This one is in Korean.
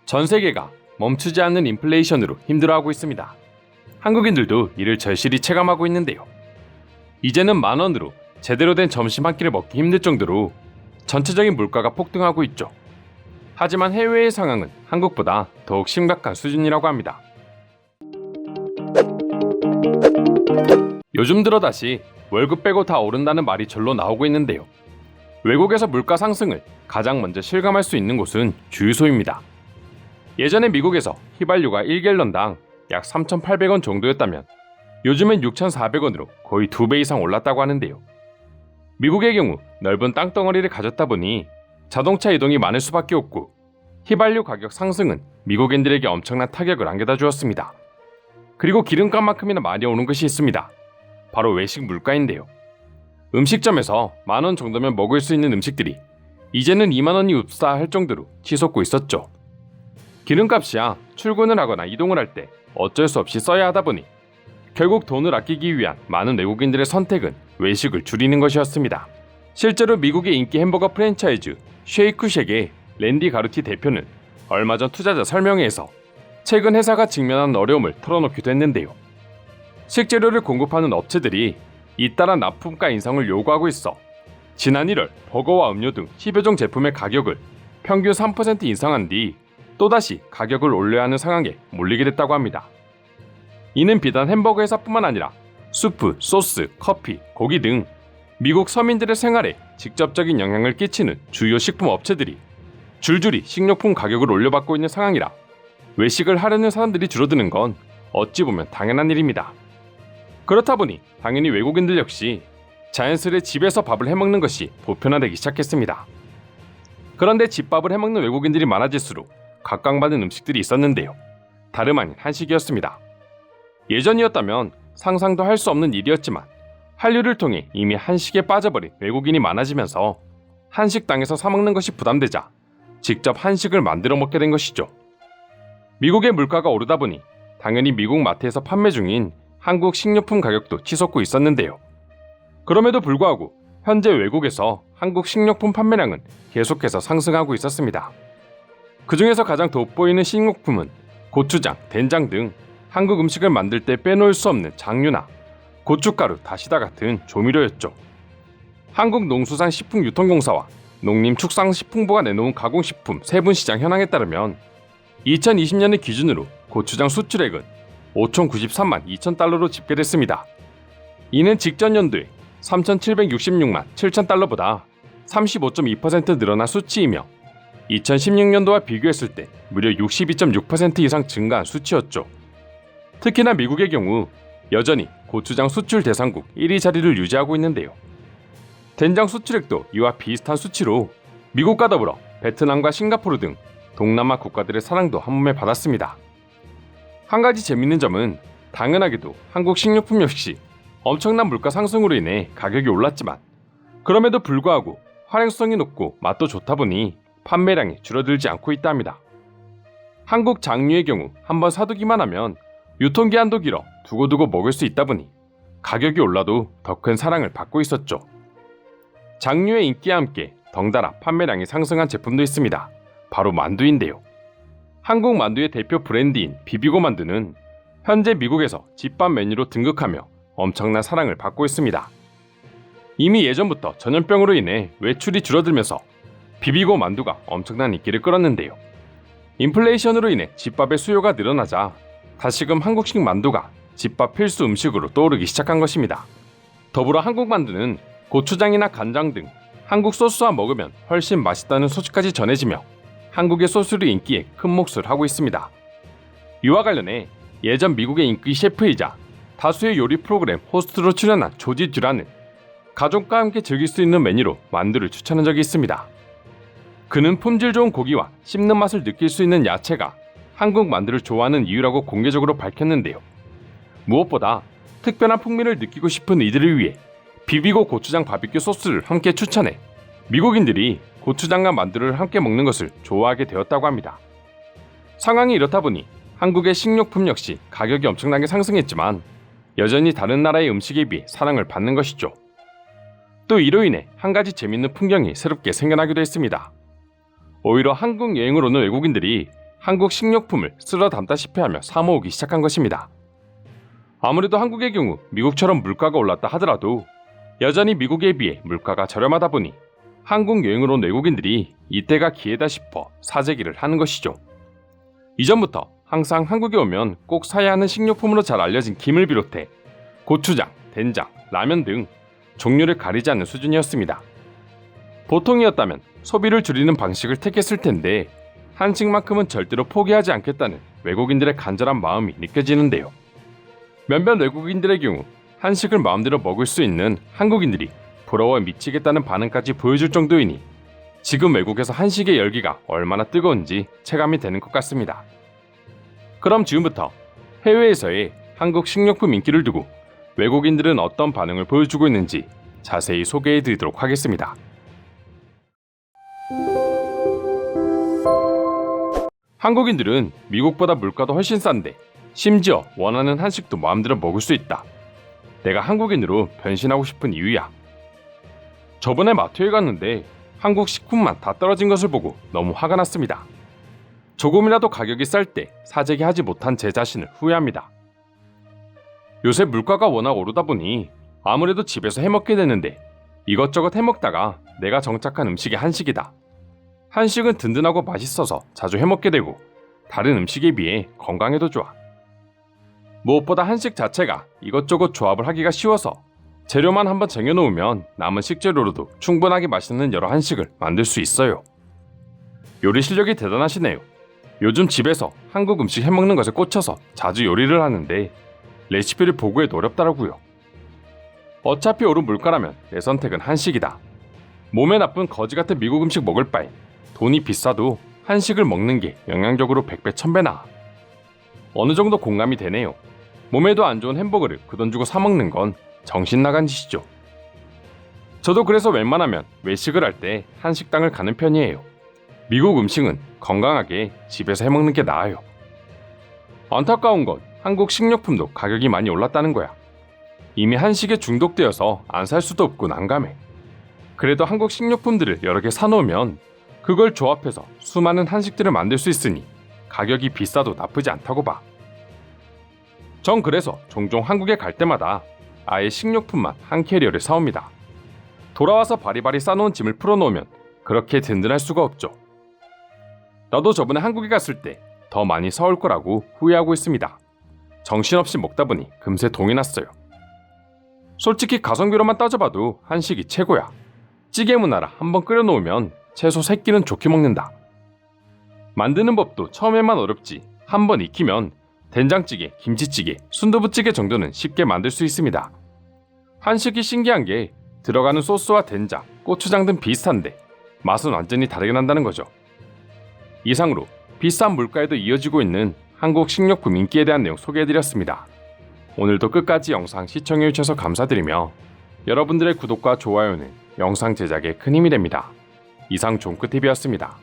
전 세계가 멈추지 않는 인플레이션으로 힘들어하고 있습니다. 한국인들도 이를 절실히 체감하고 있는데요. 이제는 10,000원으로 제대로 된 점심 한 끼를 먹기 힘들 정도로 전체적인 물가가 폭등하고 있죠. 하지만 해외의 상황은 한국보다 더욱 심각한 수준이라고 합니다. 요즘 들어 다시 월급 빼고 다 오른다는 말이 절로 나오고 있는데요. 외국에서 물가 상승을 가장 먼저 실감할 수 있는 곳은 주유소입니다. 예전에 미국에서 휘발유가 1갤런당 약 3,800원 정도였다면 요즘엔 6,400원으로 거의 2배 이상 올랐다고 하는데요. 미국의 경우 넓은 땅덩어리를 가졌다 보니 자동차 이동이 많을 수밖에 없고 휘발유 가격 상승은 미국인들에게 엄청난 타격을 안겨다 주었습니다. 그리고 기름값만큼이나 많이 오른 것이 있습니다. 바로 외식 물가인데요. 음식점에서 10,000원 정도면 먹을 수 있는 음식들이 이제는 20,000원이 흡사할 정도로 치솟고 있었죠. 기름값이야 출근을 하거나 이동을 할 때 어쩔 수 없이 써야 하다 보니 결국 돈을 아끼기 위한 많은 외국인들의 선택은 외식을 줄이는 것이었습니다. 실제로 미국의 인기 햄버거 프랜차이즈 쉐이크쉑의 랜디 가루티 대표는 얼마 전 투자자 설명회에서 최근 회사가 직면한 어려움을 털어놓기도 했는데요. 식재료를 공급하는 업체들이 잇따라 납품가 인상을 요구하고 있어 지난 1월 버거와 음료 등 10여 종 제품의 가격을 평균 3% 인상한 뒤 또다시 가격을 올려야 하는 상황에 몰리게 됐다고 합니다. 이는 비단 햄버거 회사뿐만 아니라 수프, 소스, 커피, 고기 등 미국 서민들의 생활에 직접적인 영향을 끼치는 주요 식품 업체들이 줄줄이 식료품 가격을 올려받고 있는 상황이라 외식을 하려는 사람들이 줄어드는 건 어찌 보면 당연한 일입니다. 그렇다 보니 당연히 외국인들 역시 자연스레 집에서 밥을 해먹는 것이 보편화되기 시작했습니다. 그런데 집밥을 해먹는 외국인들이 많아질수록 각광받는 음식들이 있었는데요. 다름 아닌 한식이었습니다. 예전이었다면 상상도 할 수 없는 일이었지만 한류를 통해 이미 한식에 빠져버린 외국인이 많아지면서 한식당에서 사먹는 것이 부담되자 직접 한식을 만들어 먹게 된 것이죠. 미국의 물가가 오르다 보니 당연히 미국 마트에서 판매 중인 한국 식료품 가격도 치솟고 있었는데요. 그럼에도 불구하고 현재 외국에서 한국 식료품 판매량은 계속해서 상승하고 있었습니다. 그 중에서 가장 돋보이는 식료품은 고추장, 된장 등 한국 음식을 만들 때 빼놓을 수 없는 장류나 고춧가루, 다시다 같은 조미료였죠. 한국농수산식품유통공사와 농림축산식품부가 내놓은 가공식품 세분시장 현황에 따르면 2020년을 기준으로 고추장 수출액은 5,093만 2천 달러로 집계됐습니다. 이는 직전 연도에 3,766만 7천 달러보다 35.2% 늘어난 수치이며 2016년도와 비교했을 때 무려 62.6% 이상 증가한 수치였죠. 특히나 미국의 경우 여전히 고추장 수출 대상국 1위 자리를 유지하고 있는데요. 된장 수출액도 이와 비슷한 수치로 미국과 더불어 베트남과 싱가포르 등 동남아 국가들의 사랑도 한몸에 받았습니다. 한 가지 재밌는 점은 당연하게도 한국 식료품 역시 엄청난 물가 상승으로 인해 가격이 올랐지만 그럼에도 불구하고 활용성이 높고 맛도 좋다 보니 판매량이 줄어들지 않고 있다 합니다. 한국 장류의 경우 한번 사두기만 하면 유통기한도 길어 두고두고 먹을 수 있다 보니 가격이 올라도 더 큰 사랑을 받고 있었죠. 장류의 인기와 함께 덩달아 판매량이 상승한 제품도 있습니다. 바로 만두인데요. 한국 만두의 대표 브랜드인 비비고 만두는 현재 미국에서 집밥 메뉴로 등극하며 엄청난 사랑을 받고 있습니다. 이미 예전부터 전염병으로 인해 외출이 줄어들면서 비비고 만두가 엄청난 인기를 끌었는데요. 인플레이션으로 인해 집밥의 수요가 늘어나자 다시금 한국식 만두가 집밥 필수 음식으로 떠오르기 시작한 것입니다. 더불어 한국 만두는 고추장이나 간장 등 한국 소스와 먹으면 훨씬 맛있다는 소식까지 전해지며 한국의 소스류 인기에 큰 몫을 하고 있습니다. 이와 관련해 예전 미국의 인기 셰프이자 다수의 요리 프로그램 호스트로 출연한 조지 듀란은 가족과 함께 즐길 수 있는 메뉴로 만두를 추천한 적이 있습니다. 그는 품질 좋은 고기와 씹는 맛을 느낄 수 있는 야채가 한국 만두를 좋아하는 이유라고 공개적으로 밝혔는데요. 무엇보다 특별한 풍미를 느끼고 싶은 이들을 위해 비비고 고추장 바비큐 소스를 함께 추천해 미국인들이 고추장과 만두를 함께 먹는 것을 좋아하게 되었다고 합니다. 상황이 이렇다 보니 한국의 식료품 역시 가격이 엄청나게 상승했지만 여전히 다른 나라의 음식에 비해 사랑을 받는 것이죠. 또 이로 인해 한 가지 재밌는 풍경이 새롭게 생겨나기도 했습니다. 오히려 한국 여행을 오는 외국인들이 한국 식료품을 쓸어 담다시피 하며 사모으기 시작한 것입니다. 아무래도 한국의 경우 미국처럼 물가가 올랐다 하더라도 여전히 미국에 비해 물가가 저렴하다 보니 한국 여행을 온 외국인들이 이때가 기회다 싶어 사재기를 하는 것이죠. 이전부터 항상 한국에 오면 꼭 사야 하는 식료품으로 잘 알려진 김을 비롯해 고추장, 된장, 라면 등 종류를 가리지 않는 수준이었습니다. 보통이었다면 소비를 줄이는 방식을 택했을 텐데 한식만큼은 절대로 포기하지 않겠다는 외국인들의 간절한 마음이 느껴지는데요. 몇몇 외국인들의 경우 한식을 마음대로 먹을 수 있는 한국인들이 부러워 미치겠다는 반응까지 보여줄 정도이니 지금 외국에서 한식의 열기가 얼마나 뜨거운지 체감이 되는 것 같습니다. 그럼 지금부터 해외에서의 한국 식료품 인기를 두고 외국인들은 어떤 반응을 보여주고 있는지 자세히 소개해 드리도록 하겠습니다. 한국인들은 미국보다 물가도 훨씬 싼데 심지어 원하는 한식도 마음대로 먹을 수 있다. 내가 한국인으로 변신하고 싶은 이유야. 저번에 마트에 갔는데 한국 식품만 다 떨어진 것을 보고 너무 화가 났습니다. 조금이라도 가격이 쌀 때 사재기 하지 못한 제 자신을 후회합니다. 요새 물가가 워낙 오르다 보니 아무래도 집에서 해먹게 되는데 이것저것 해먹다가 내가 정착한 음식이 한식이다. 한식은 든든하고 맛있어서 자주 해먹게 되고 다른 음식에 비해 건강에도 좋아. 무엇보다 한식 자체가 이것저것 조합을 하기가 쉬워서 재료만 한번 쟁여놓으면 남은 식재료로도 충분하게 맛있는 여러 한식을 만들 수 있어요. 요리 실력이 대단하시네요. 요즘 집에서 한국 음식 해먹는 것에 꽂혀서 자주 요리를 하는데 레시피를 보고해도 어렵더라고요. 어차피 오른 물가라면 내 선택은 한식이다. 몸에 나쁜 거지 같은 미국 음식 먹을 바엔 돈이 비싸도 한식을 먹는 게 영양적으로 100배 1000배 나아. 어느 정도 공감이 되네요. 몸에도 안 좋은 햄버거를 그 돈 주고 사 먹는 건 정신 나간 짓이죠. 저도 그래서 웬만하면 외식을 할 때 한식당을 가는 편이에요. 미국 음식은 건강하게 집에서 해먹는 게 나아요. 안타까운 건 한국 식료품도 가격이 많이 올랐다는 거야. 이미 한식에 중독되어서 안 살 수도 없고 난감해. 그래도 한국 식료품들을 여러 개 사놓으면 그걸 조합해서 수많은 한식들을 만들 수 있으니 가격이 비싸도 나쁘지 않다고 봐. 전 그래서 종종 한국에 갈 때마다 아예 식료품만 한 캐리어를 사옵니다. 돌아와서 바리바리 싸놓은 짐을 풀어놓으면 그렇게 든든할 수가 없죠. 나도 저번에 한국에 갔을 때 더 많이 사올 거라고 후회하고 있습니다. 정신없이 먹다 보니 금세 동이 났어요. 솔직히 가성비로만 따져봐도 한식이 최고야. 찌개 문화라 한번 끓여놓으면 채소 3끼는 좋게 먹는다. 만드는 법도 처음에만 어렵지 한번 익히면 된장찌개, 김치찌개, 순두부찌개 정도는 쉽게 만들 수 있습니다. 한식이 신기한 게 들어가는 소스와 된장, 고추장 등 비슷한데 맛은 완전히 다르게 난다는 거죠. 이상으로 비싼 물가에도 이어지고 있는 한국 식료품 인기에 대한 내용 소개해드렸습니다. 오늘도 끝까지 영상 시청해주셔서 감사드리며 여러분들의 구독과 좋아요는 영상 제작에 큰 힘이 됩니다. 이상 종크TV였습니다.